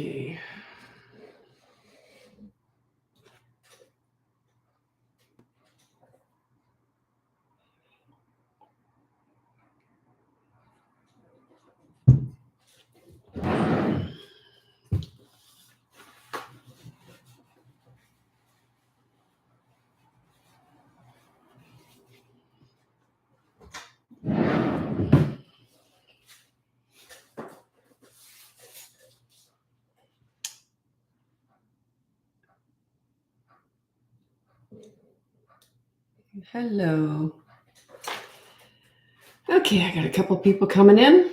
Okay. Hello. Okay, I got a couple people coming in.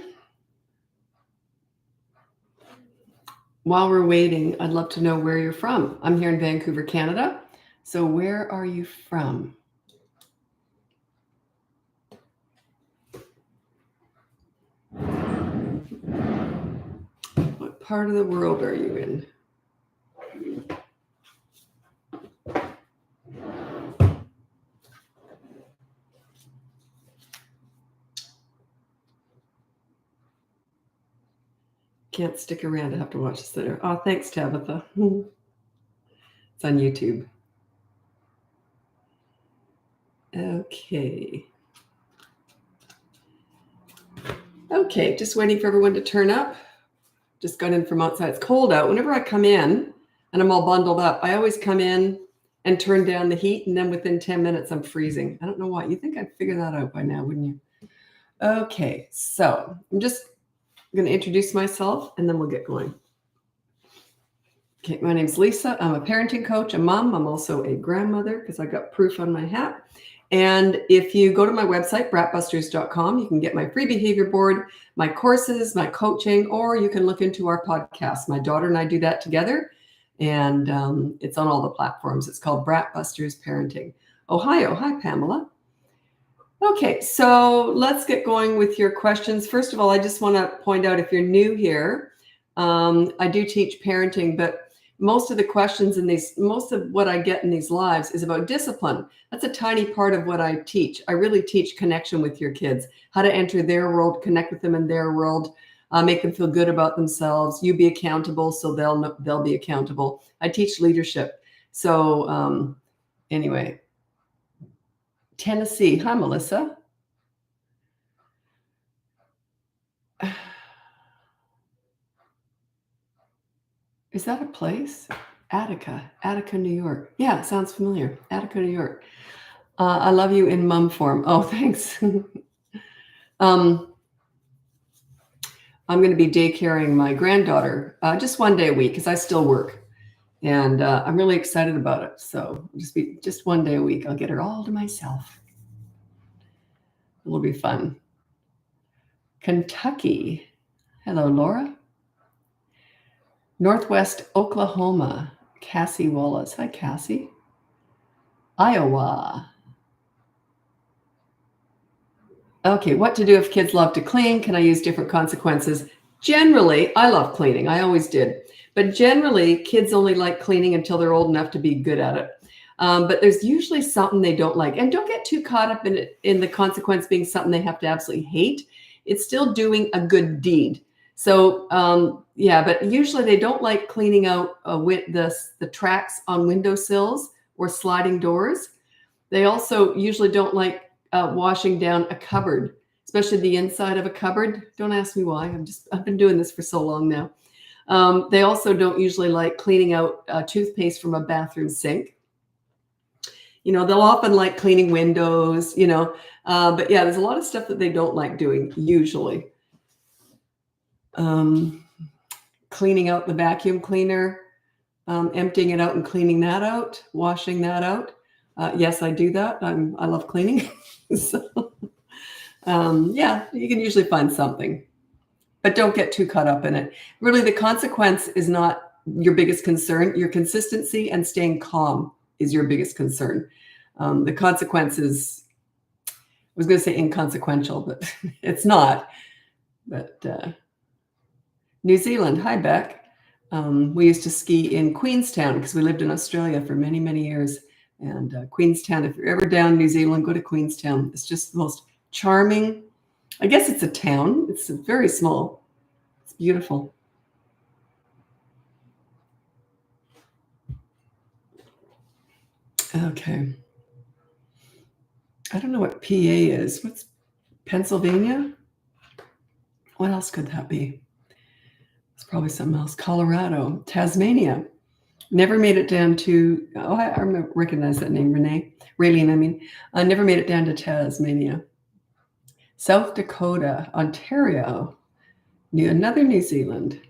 While we're waiting, I'd love to know where you're from. I'm here in Vancouver, Canada. So where are you from? What part of the world are you in? Can't stick around. I have to watch this later. Oh, thanks, Tabitha. It's on YouTube. Okay. Okay, just waiting for everyone to turn up. Just got in from outside. It's cold out. Whenever I come in and I'm all bundled up, I always come in and turn down the heat, and then within 10 minutes, I'm freezing. I don't know why. You think I'd figure that out by now, wouldn't you? Okay, so I'm just going to introduce myself, and then we'll get going. Okay, my name's Lisa. I'm a parenting coach, a mom. I'm also a grandmother because I got proof on my hat. And if you go to my website, BratBusters.com, you can get my free behavior board, my courses, my coaching, or you can look into our podcast. My daughter and I do that together, and it's on all the platforms. It's called BratBusters Parenting Ohio. Hi, Pamela. Okay, so let's get going with your questions. First of all, I just want to point out, if you're new here, I do teach parenting, but most of the questions in these, most of what I get in these lives is about discipline. That's a tiny part of what I teach. I really teach connection with your kids, how to enter their world, connect with them in their world, make them feel good about themselves. You be accountable, so they'll be accountable. I teach leadership. So anyway, Tennessee. Hi, Melissa. Is that a place? Attica, New York. Yeah, sounds familiar. Attica, New York. I love you in mom form. Oh, thanks. I'm going to be daycaring my granddaughter just one day a week because I still work. And I'm really excited about it. So just one day a week. I'll get her all to myself. It'll be fun. Kentucky. Hello, Laura. Northwest Oklahoma. Cassie Wallace. Hi, Cassie. Iowa. Okay, what to do if kids love to clean? Can I use different consequences? Generally, I love cleaning. I always did. But generally, kids only like cleaning until they're old enough to be good at it. But there's usually something they don't like. And don't get too caught up in the consequence being something they have to absolutely hate. It's still doing a good deed. So, yeah, but usually they don't like cleaning out the tracks on windowsills or sliding doors. They also usually don't like washing down a cupboard, especially the inside of a cupboard. Don't ask me why. I've been doing this for so long now. They also don't usually like cleaning out toothpaste from a bathroom sink. They'll often like cleaning windows, but yeah, there's a lot of stuff that they don't like doing usually. Cleaning out the vacuum cleaner, emptying it out and cleaning that out, washing that out. Yes, I do that. I love cleaning. So, yeah, you can usually find something, but don't get too caught up in it. Really, the consequence is not your biggest concern. Your consistency and staying calm is your biggest concern. The consequence is, I was going to say inconsequential, but it's not. But New Zealand, hi, Beck. We used to ski in Queenstown because we lived in Australia for many, many years. And Queenstown, if you're ever down in New Zealand, go to Queenstown. It's just the most charming. I guess it's a town. It's very small. It's beautiful. Okay. I don't know what PA is. What's Pennsylvania? What else could that be? It's probably something else. Colorado, Tasmania. Never made it down to, I recognize that name, Raylene, I mean. I never made it down to Tasmania. South Dakota, Ontario, another New Zealand.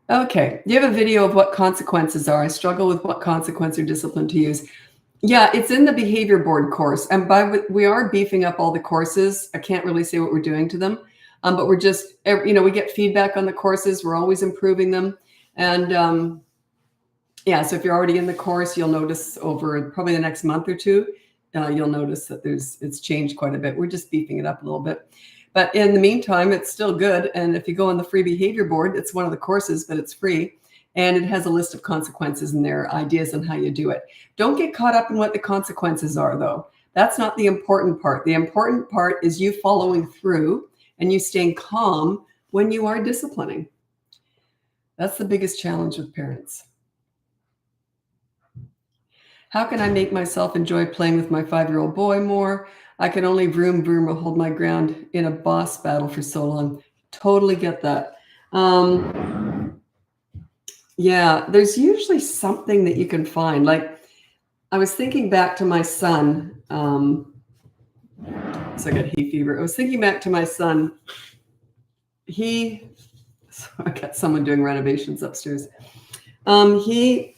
Okay, do you have a video of what consequences are? I struggle with what consequence or discipline to use. Yeah, it's in the behavior board course. And we are beefing up all the courses. I can't really say what we're doing to them, but we're just, we get feedback on the courses. We're always improving them. And yeah, so if you're already in the course, you'll notice over probably the next month or two, you'll notice that it's changed quite a bit. We're just beefing it up a little bit. But in the meantime, it's still good. And if you go on the free behavior board, it's one of the courses, but it's free. And it has a list of consequences and their ideas on how you do it. Don't get caught up in what the consequences are, though. That's not the important part. The important part is you following through and you staying calm when you are disciplining. That's the biggest challenge with parents. How can I make myself enjoy playing with my 5-year-old boy more? I can only vroom or hold my ground in a boss battle for so long. Totally get that. Yeah, there's usually something that you can find. Like, I was thinking back to my son. So I got hay fever. I was thinking back to my son. I got someone doing renovations upstairs. He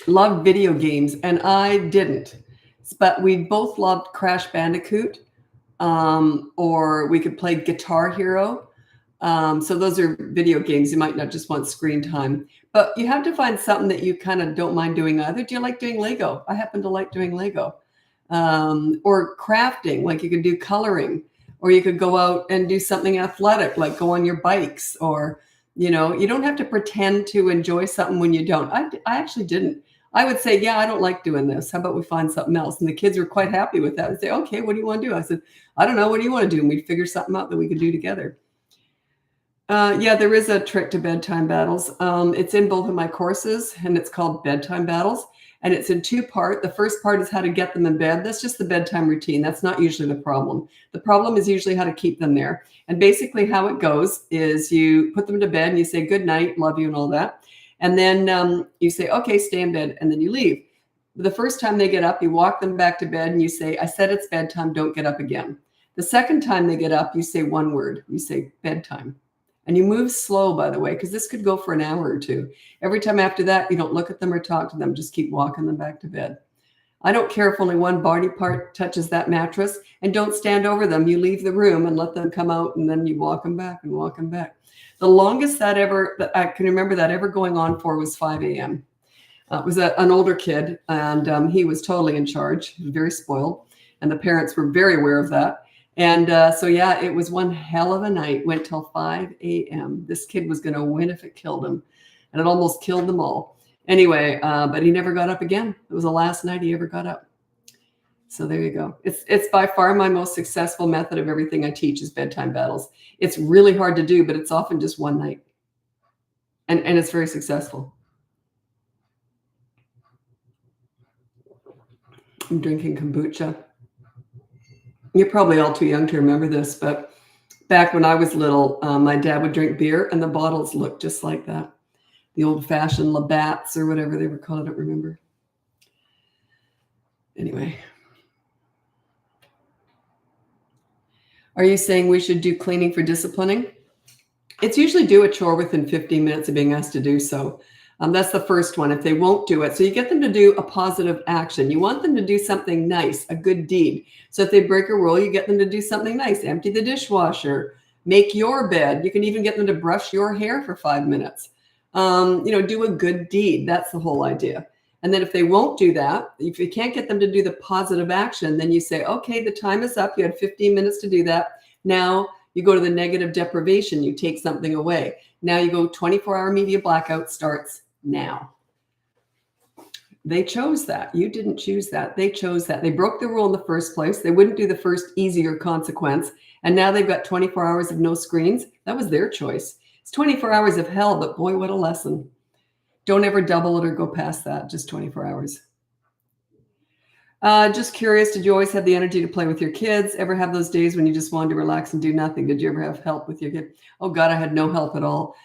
loved video games, and I didn't. But we both loved Crash Bandicoot, or we could play Guitar Hero. So those are video games. You might not just want screen time, but you have to find something that you kind of don't mind doing either. Do you like doing Lego? I happen to like doing Lego. Or crafting, like you could do coloring, or you could go out and do something athletic, like go on your bikes, or, you don't have to pretend to enjoy something when you don't. I actually didn't. I would say, yeah, I don't like doing this. How about we find something else? And the kids were quite happy with that. I'd say, okay, what do you want to do? I said, I don't know. What do you want to do? And we'd figure something out that we could do together. Yeah, there is a trick to bedtime battles. It's in both of my courses, and it's called Bedtime Battles. And it's in 2 parts. The first part is how to get them in bed. That's just the bedtime routine. That's not usually the problem. The problem is usually how to keep them there. And basically how it goes is you put them to bed and you say, good night, love you, and all that. And then you say, okay, stay in bed, and then you leave. The first time they get up, you walk them back to bed and you say, I said it's bedtime, don't get up again. The second time they get up, you say one word. You say bedtime. And you move slow, by the way, because this could go for an hour or 2. Every time after that, you don't look at them or talk to them. Just keep walking them back to bed. I don't care if only one body part touches that mattress, and don't stand over them. You leave the room and let them come out, and then you walk them back and walk them back. The longest that I can remember that ever going on for was 5 a.m. It was an older kid, and he was totally in charge. He was very spoiled, and the parents were very aware of that. And so, yeah, it was one hell of a night. Went till 5 a.m. This kid was going to win if it killed him, and it almost killed them all. Anyway, but he never got up again. It was the last night he ever got up. So there you go. It's by far my most successful method of everything I teach is bedtime battles. It's really hard to do, but it's often just one night. And it's very successful. I'm drinking kombucha. You're probably all too young to remember this, but back when I was little, my dad would drink beer and the bottles looked just like that. The old-fashioned Labatt's or whatever they were called, I don't remember. Anyway. Are you saying we should do cleaning for disciplining? It's usually do a chore within 15 minutes of being asked to do so. That's the first one. If they won't do it, so you get them to do a positive action. You want them to do something nice, a good deed. So if they break a rule, you get them to do something nice. Empty the dishwasher, make your bed. You can even get them to brush your hair for 5 minutes. Do a good deed. That's the whole idea. And then if they won't do that, if you can't get them to do the positive action, then you say, okay, the time is up. You had 15 minutes to do that. Now you go to the negative deprivation. You take something away. Now you go 24-hour media blackout starts now. They chose that. You didn't choose that. They chose that. They broke the rule in the first place. They wouldn't do the first easier consequence. And now they've got 24 hours of no screens. That was their choice. It's 24 hours of hell, but boy, what a lesson. Don't ever double it or go past that. Just 24 hours. Just curious, did you always have the energy to play with your kids? Ever have those days when you just wanted to relax and do nothing? Did you ever have help with your kid? Oh God, I had no help at all.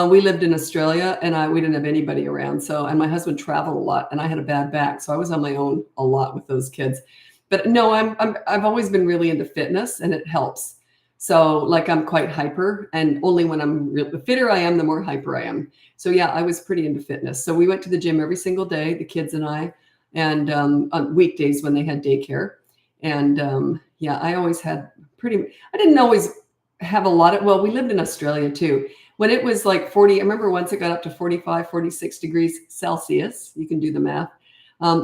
We lived in Australia and we didn't have anybody around. So, and my husband traveled a lot and I had a bad back. So I was on my own a lot with those kids. But no, I've always been really into fitness and it helps. So like I'm quite hyper and only when the fitter I am, the more hyper I am. So yeah, I was pretty into fitness. So we went to the gym every single day, the kids and I, and on weekdays when they had daycare. And yeah, I always had I didn't always have a lot of, well, we lived in Australia too. When it was like 40, I remember once it got up to 45, 46 degrees Celsius, you can do the math.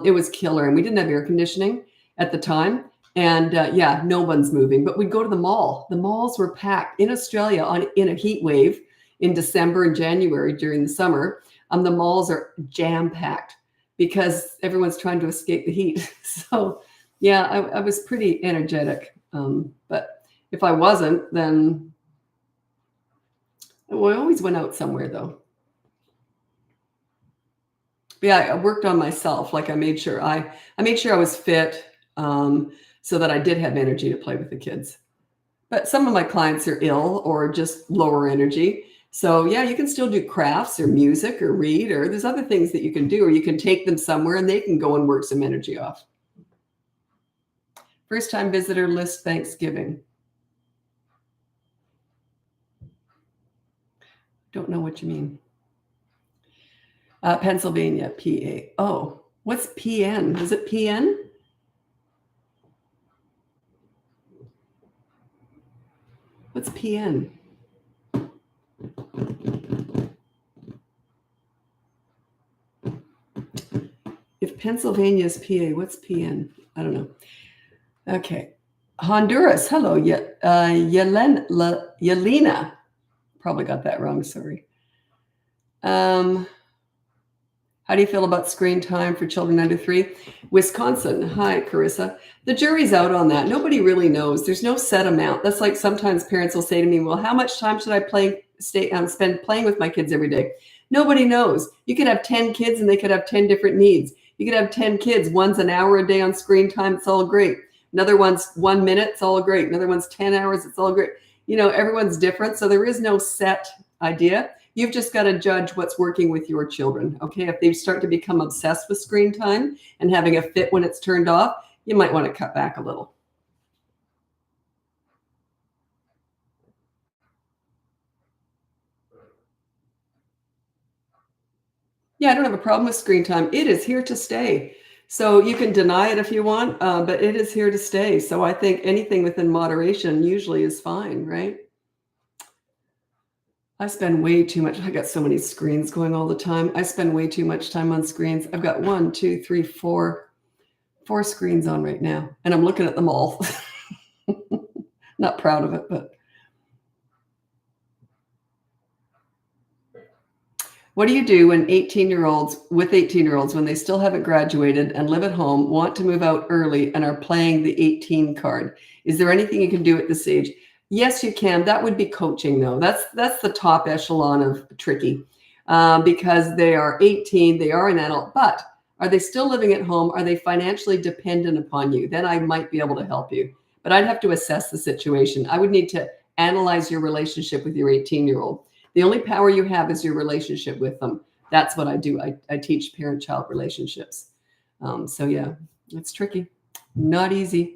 It was killer. And we didn't have air conditioning at the time. And yeah, no one's moving, but we'd go to the mall. The malls were packed in Australia in a heat wave in December and January during the summer. The malls are jam packed because everyone's trying to escape the heat. So yeah, I was pretty energetic. But if I wasn't, then well, I always went out somewhere though. But yeah, I worked on myself. Like I made sure I was fit so that I did have energy to play with the kids. But some of my clients are ill or just lower energy. So yeah, you can still do crafts or music or read, or there's other things that you can do, or you can take them somewhere and they can go and work some energy off. First time visitor list Thanksgiving. Don't know what you mean. Pennsylvania, PA. Oh, what's PN? Is it PN? What's PN? If Pennsylvania is PA, what's PN? I don't know. Okay. Honduras. Hello, Yelena. Probably got that wrong. Sorry. How do you feel about screen time for children under 3? Wisconsin. Hi, Carissa. The jury's out on that. Nobody really knows. There's no set amount. That's like sometimes parents will say to me, well, how much time should I spend playing with my kids every day? Nobody knows. You could have 10 kids and they could have 10 different needs. You could have 10 kids. One's an hour a day on screen time. It's all great. Another one's 1 minute. It's all great. Another one's 10 hours. It's all great. You know, everyone's different. So there is no set idea. You've just got to judge what's working with your children. Okay. If they start to become obsessed with screen time and having a fit when it's turned off, you might want to cut back a little. Yeah, I don't have a problem with screen time. It is here to stay. So you can deny it if you want, but it is here to stay. So I think anything within moderation usually is fine, right? I spend way too much. I got so many screens going all the time. I spend way too much time on screens. I've got 1, 2, 3, 4 screens on right now, and I'm looking at them all. Not proud of it, but what do you do when 18-year-olds when they still haven't graduated and live at home, want to move out early and are playing the 18 card? Is there anything you can do at this age? Yes, you can. That would be coaching, though. That's the top echelon of tricky because they are 18, they are an adult, but are they still living at home? Are they financially dependent upon you? Then I might be able to help you, but I'd have to assess the situation. I would need to analyze your relationship with your 18-year-old. The only power you have is your relationship with them. That's what I do. I teach parent-child relationships. So yeah, it's tricky, not easy.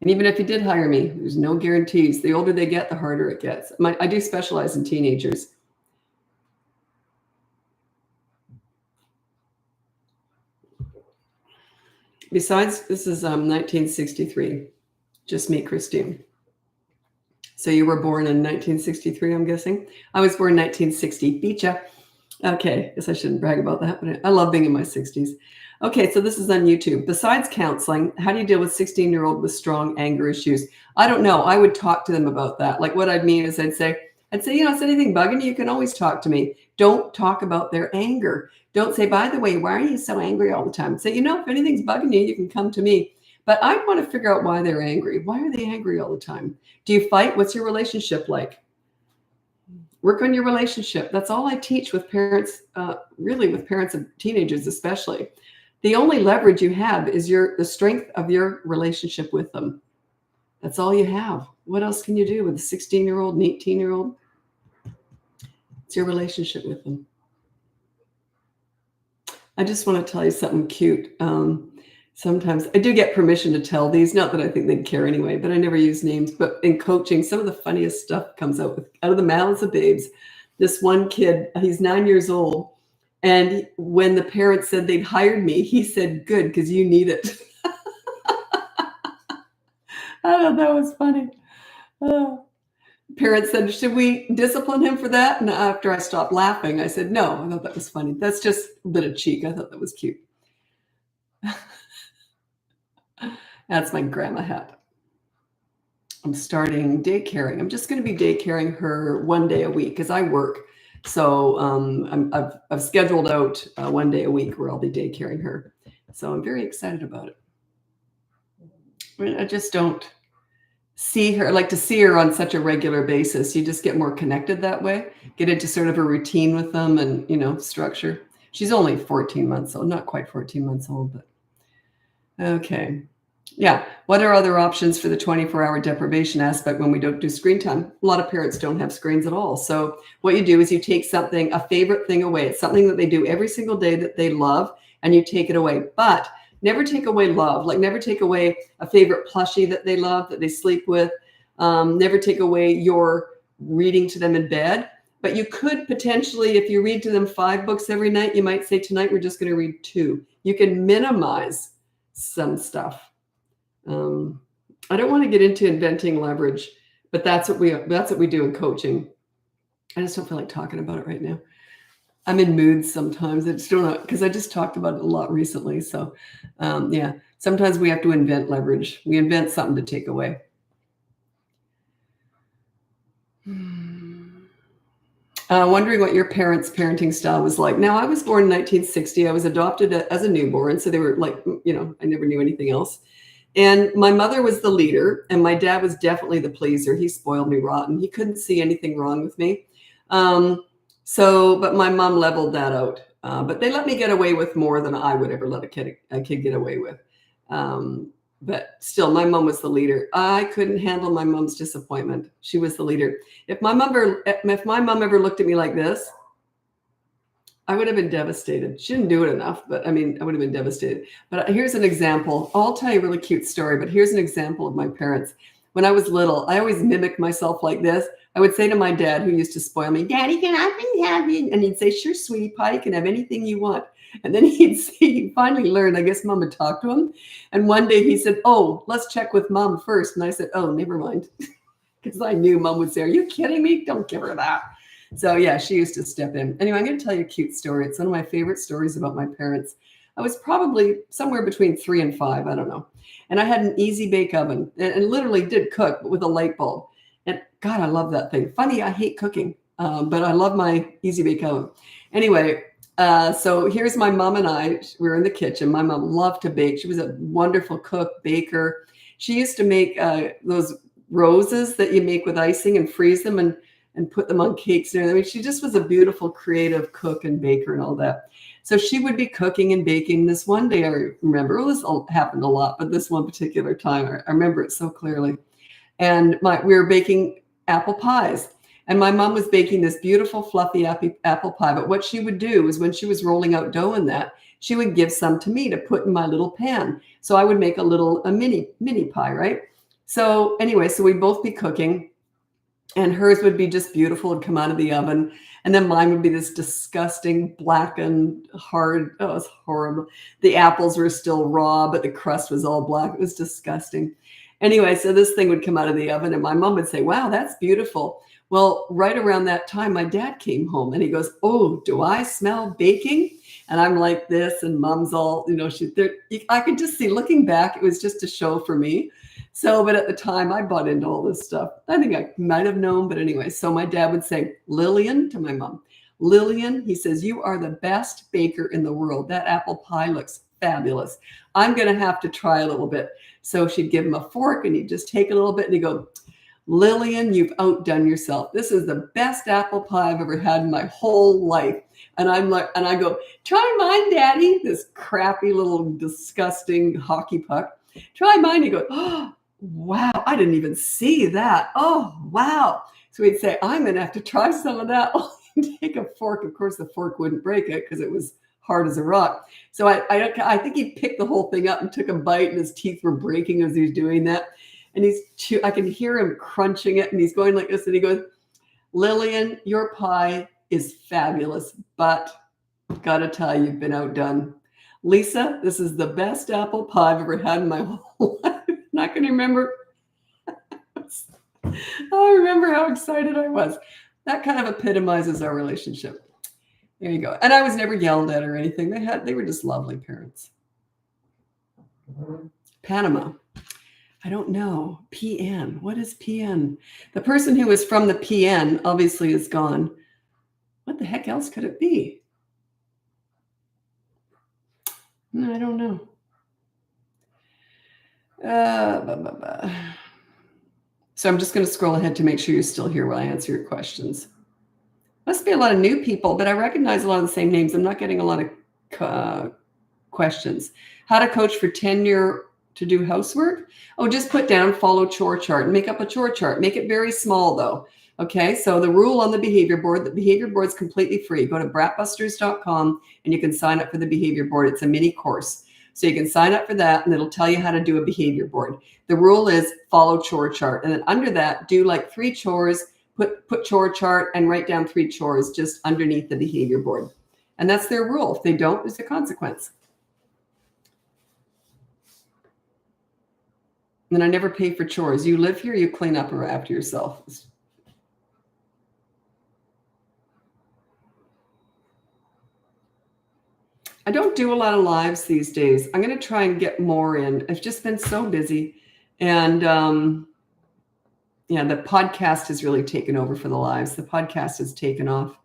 And even if you did hire me, there's no guarantees. The older they get, the harder it gets. I do specialize in teenagers. Besides, this is 1963. Just me, Christine. So you were born in 1963, I'm guessing. I was born in 1960. Beat ya. Okay, guess I shouldn't brag about that, but I love being in my 60s. Okay, so this is on YouTube. Besides counseling, how do you deal with 16-year-old with strong anger issues? I don't know. I would talk to them about that. Like what I'd mean is I'd say, you know, is anything bugging you? You can always talk to me. Don't talk about their anger. Don't say, by the way, why are you so angry all the time? Say, you know, if anything's bugging you, you can come to me. But I want to figure out why they're angry. Why are they angry all the time? Do you fight? What's your relationship like? Work on your relationship. That's all I teach with parents, really with parents of teenagers especially. The only leverage you have is the strength of your relationship with them. That's all you have. What else can you do with a 16-year-old, an 18-year-old? It's your relationship with them. I just want to tell you something cute. Sometimes I do get permission to tell these, not that I think they'd care anyway, but I never use names. But in coaching, some of the funniest stuff comes out of the mouths of babes. This one kid, he's 9 years old. And when the parents said they'd hired me, he said, "Good, because you need it." I thought that was funny. Parents said, "Should we discipline him for that?" And after I stopped laughing, I said, "No." I thought that was funny. That's just a bit of cheek. I thought that was cute. That's my grandma hat. I'm starting daycaring. I'm just going to be daycaring her 1 day a week because I work. So I've scheduled out 1 day a week where I'll be daycaring her. So I'm very excited about it. I mean, I just don't see her, like to see her on such a regular basis. You just get more connected that way, get into sort of a routine with them and, structure. She's only 14 months old, not quite 14 months old, but okay. Yeah. What are other options for the 24-hour deprivation aspect when we don't do screen time? A lot of parents don't have screens at all. So what you do is you take a favorite thing away. It's something that they do every single day that they love, and you take it away. But never take away love. Like never take away a favorite plushie that they love, that they sleep with. Never take away your reading to them in bed. But you could potentially, if you read to them 5 books every night, you might say, tonight we're just going to read 2. You can minimize some stuff. I don't want to get into inventing leverage, but that's what we do in coaching. I just don't feel like talking about it right now. I'm in moods sometimes. I just don't know, because I just talked about it a lot recently. So yeah, sometimes we have to invent leverage. We invent something to take away. Wondering what your parents' parenting style was like. Now, I was born in 1960. I was adopted as a newborn. So they were like, I never knew anything else. And my mother was the leader, and my dad was definitely the pleaser. He spoiled me rotten. He couldn't see anything wrong with me. But my mom leveled that out. But they let me get away with more than I would ever let a kid get away with. But still, my mom was the leader. I couldn't handle my mom's disappointment. She was the leader. If my mom ever looked at me like this, I would have been devastated. She didn't do it enough, but I would have been devastated. But here's an example. I'll tell you a really cute story, but here's an example of my parents. When I was little, I always mimicked myself like this. I would say to my dad, who used to spoil me, "Daddy, can I have you?" And he'd say, "Sure, sweetie pie, you can have anything you want." And then he finally learned, I guess mom had talked to him. And one day he said, "Oh, let's check with mom first." And I said, "Oh, never mind." Because I knew mom would say, "Are you kidding me? Don't give her that." So yeah, she used to step in. Anyway, I'm going to tell you a cute story. It's one of my favorite stories about my parents. I was probably somewhere between 3 and 5. I don't know. And I had an easy bake oven and literally did cook, but with a light bulb. And God, I love that thing. Funny, I hate cooking, but I love my easy bake oven. Anyway, so here's my mom and I. We were in the kitchen. My mom loved to bake. She was a wonderful cook, baker. She used to make those roses that you make with icing and freeze them and put them on cakes and everything. She just was a beautiful, creative cook and baker and all that. So she would be cooking and baking. This one day, I remember, this happened a lot, but this one particular time, I remember it so clearly. And we were baking apple pies. And my mom was baking this beautiful, fluffy apple pie. But what she would do is when she was rolling out dough in that, she would give some to me to put in my little pan. So I would make a mini pie, right? So anyway, so we'd both be cooking. And hers would be just beautiful and come out of the oven. And then mine would be this disgusting, blackened, hard. Oh, it was horrible. The apples were still raw, but the crust was all black. It was disgusting. Anyway, so this thing would come out of the oven and my mom would say, "Wow, that's beautiful." Well, right around that time, my dad came home and he goes, "Oh, do I smell baking?" And I'm like this, and mom's all, I could just see, looking back, it was just a show for me. So, but at the time I bought into all this stuff. I think I might have known, but anyway, so my dad would say, "Lillian," to my mom, "Lillian," he says, "you are the best baker in the world. That apple pie looks fabulous. I'm going to have to try a little bit." So she'd give him a fork and he'd just take a little bit and he'd go, Lillian, you've outdone yourself. This is the best apple pie I've ever had in my whole life. And I'm like, and I go, try mine, Daddy. This crappy little disgusting hockey puck. Try mine. He goes, oh, wow, I didn't even see that. Oh, wow. So he'd say, I'm going to have to try some of that. Take a fork. Of course, the fork wouldn't break it because it was hard as a rock. So I think he picked the whole thing up and took a bite, and his teeth were breaking as he was doing that. And I can hear him crunching it, and he's going like this, and he goes, Lillian, your pie is fabulous, but gotta tell you, you've been outdone. Lisa, this is the best apple pie I've ever had in my whole life. And I can remember, I remember how excited I was. That kind of epitomizes our relationship. There you go. And I was never yelled at or anything. They were just lovely parents. Panama. I don't know. PN. What is PN? The person who was from the PN obviously is gone. What the heck else could it be? I don't know. So I'm just going to scroll ahead to make sure you're still here while I answer your questions. Must be a lot of new people, but I recognize a lot of the same names. I'm not getting a lot of questions. How to coach for tenure to do housework? Oh, just put down follow chore chart and make up a chore chart. Make it very small though. Okay, so the rule on the behavior board is completely free. Go to BratBusters.com and you can sign up for the behavior board. It's a mini course. So you can sign up for that and it'll tell you how to do a behavior board. The rule is follow chore chart. And then under that, do like 3 chores, put chore chart and write down 3 chores just underneath the behavior board. And that's their rule. If they don't, there's a consequence. And I never pay for chores. You live here, you clean up after yourself. I don't do a lot of lives these days. I'm going to try and get more in. I've just been so busy. And the podcast has really taken over for the lives. The podcast has taken off.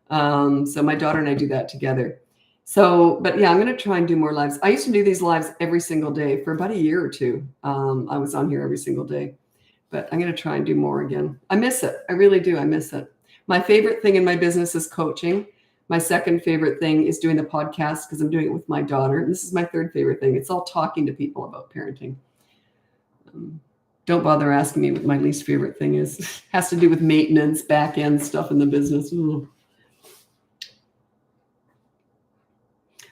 So my daughter and I do that together. But yeah, I'm going to try and do more lives. I used to do these lives every single day for about a year or 2. I was on here every single day, but I'm going to try and do more again. I miss it. I really do. I miss it. My favorite thing in my business is coaching. My second favorite thing is doing the podcast because I'm doing it with my daughter. And this is my third favorite thing. It's all talking to people about parenting. Don't bother asking me what my least favorite thing is. It has to do with maintenance, back end stuff in the business. Ooh.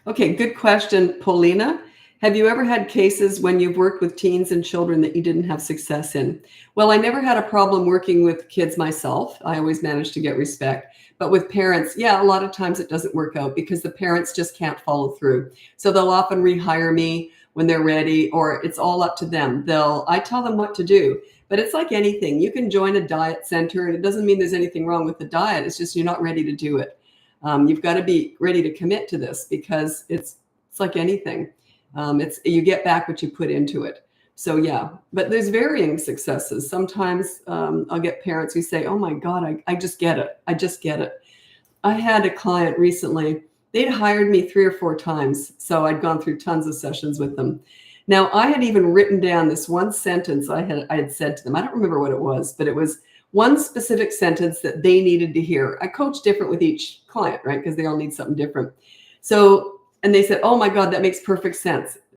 Okay, good question, Paulina. Have you ever had cases when you've worked with teens and children that you didn't have success in? Well, I never had a problem working with kids myself. I always managed to get respect. But with parents, yeah, a lot of times it doesn't work out because the parents just can't follow through. So they'll often rehire me when they're ready, or it's all up to them. I tell them what to do. But it's like anything. You can join a diet center, and it doesn't mean there's anything wrong with the diet. It's just you're not ready to do it. You've got to be ready to commit to this because it's like anything. You get back what you put into it. So yeah, but there's varying successes. Sometimes I'll get parents who say, oh my God, I just get it. I just get it. I had a client recently, they'd hired me 3 or 4 times. So I'd gone through tons of sessions with them. Now I had even written down this one sentence I had said to them. I don't remember what it was, but it was one specific sentence that they needed to hear. I coach different with each client, right? Because they all need something different. And they said, oh my God, that makes perfect sense.